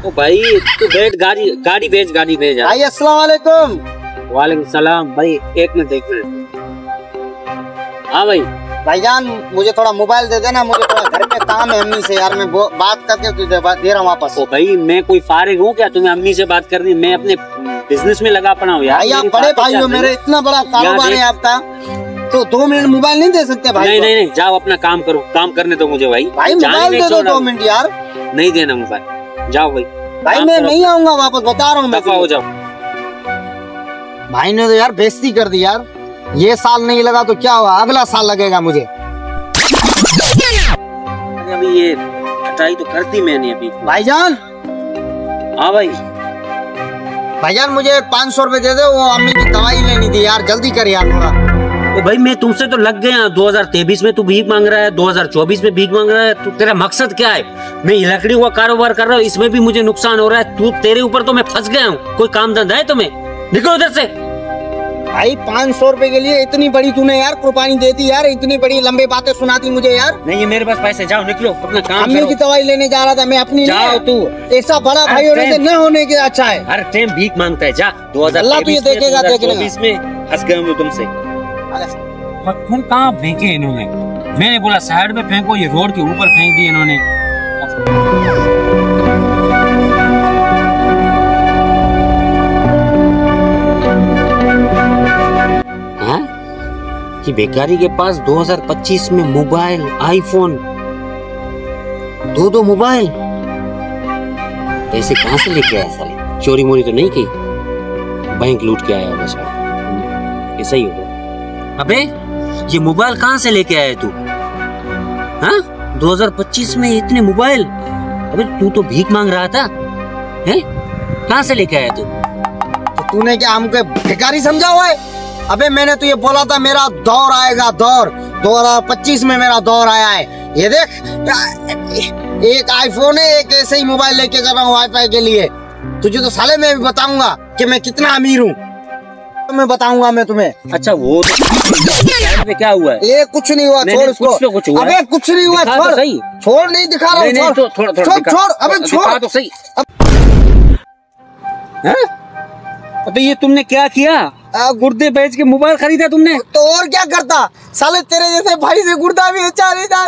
ओ भाई तू बैठ, गाड़ी भेज भाई अस्सलाम वालेकुम। वालेकुम सलाम। भाई एक मिनट। हाँ भाईजान मुझे थोड़ा मोबाइल दे देना, मुझे थोड़ा घर में काम है अम्मी से यार, मैं बात करके तुझे दे रहा हूँ वापस। ओ भाई मैं कोई फारिग हूँ क्या तुम्हें अम्मी से बात करनी? मैं अपने बिजनेस में लगा पड़ा हूँ यार। आप बड़े भाई हो मेरे, इतना बड़ा कारोबार है आपका, तो 2 मिनट मोबाइल नहीं दे सकते भाई? नहीं, जाओ अपना काम करो, काम करने दो मुझे भाई। मोबाइल दे दो 2 मिनट यार। नहीं देना मोबाइल, जाओ भाई मैं नहीं आऊंगा वापस, बता रहा हूँ। दफा हो जाओ। भाई ने तो यार बेइज्जती कर दी यार, ये साल नहीं लगा तो क्या हुआ, अगला साल लगेगा मुझे। अभी ये कटाई तो कर दी मैंने अभी। भाईजान। हाँ भाईजान मुझे 500 रुपए दे दो, वो अम्मी की दवाई लेनी थी यार, जल्दी कर यार थोड़ा। तो भाई मैं तुमसे तो लग गया, 2023 में तू भीख मांग रहा है, 2024 में भीख मांग रहा है, तू तेरा मकसद क्या है? मैं लकड़ी का कारोबार कर रहा हूँ, इसमें भी मुझे नुकसान हो रहा है, तेरे ऊपर तो मैं फंस गया हूँ। कोई काम धंधा है तुम्हें? निकलो उधर से। भाई 500 रुपए के लिए इतनी बड़ी तूने यार कुर्बानी दे दी यार, इतनी बड़ी लंबे बातें सुनाती मुझे यार। नहीं है मेरे पास पैसे, जाओ निकलो अपना काम अम्मी की दवाई लेने जा रहा था मैं अपनी। जाओ तू, ऐसा बड़ा भाई होने से न होने के अच्छा है। हर टाइम भीख मांगता है, जा। 2023 में फंस गए हम तुमसे। पत्थर कहाँ फेंके इन्होंने? मैंने बोला साइड में फेंको, ये रोड के ऊपर फेंक दिए इन्होंने। कि बेकारी के पास 2025 में मोबाइल, आईफोन, 2 मोबाइल, पैसे कहाँ से लेके आया साले? चोरी मोरी तो नहीं की, बैंक लूट के आया होगा शायद, ऐसा ही होगा। अबे ये मोबाइल कहाँ से लेके आया तू? हाँ 2025 में इतने मोबाइल? अबे तू तो भीख मांग रहा था, हैं? कहाँ से लेके आया तू? तो तूने क्या हमको भिखारी समझा हुआ है? अबे मैंने तो ये बोला था मेरा दौर आएगा, दौर 2025 में मेरा दौर आया है। ये देख, एक आईफोन है, एक ऐसे ही मोबाइल लेके जा रहा हूँ वाईफाई के लिए। तुझे तो साले मैं भी बताऊंगा कि मैं कितना अमीर हूँ, तो मैं बताऊंगा मैं तुम्हें। अच्छा वो तो क्या हुआ है? ये कुछ नहीं हुआ, छोड़ उसको। अबे कुछ नहीं हुआ, छोड़। छोड़ नहीं दिखा रहा हूँ, छोड़। अबे छोड़ तो सही। अबे ये तुमने क्या किया? गुर्दे बेच के मोबाइल खरीदा तुमने? तो और क्या करता साले, तेरे जैसे भाई से गुर्दा भी बेचा नहीं था।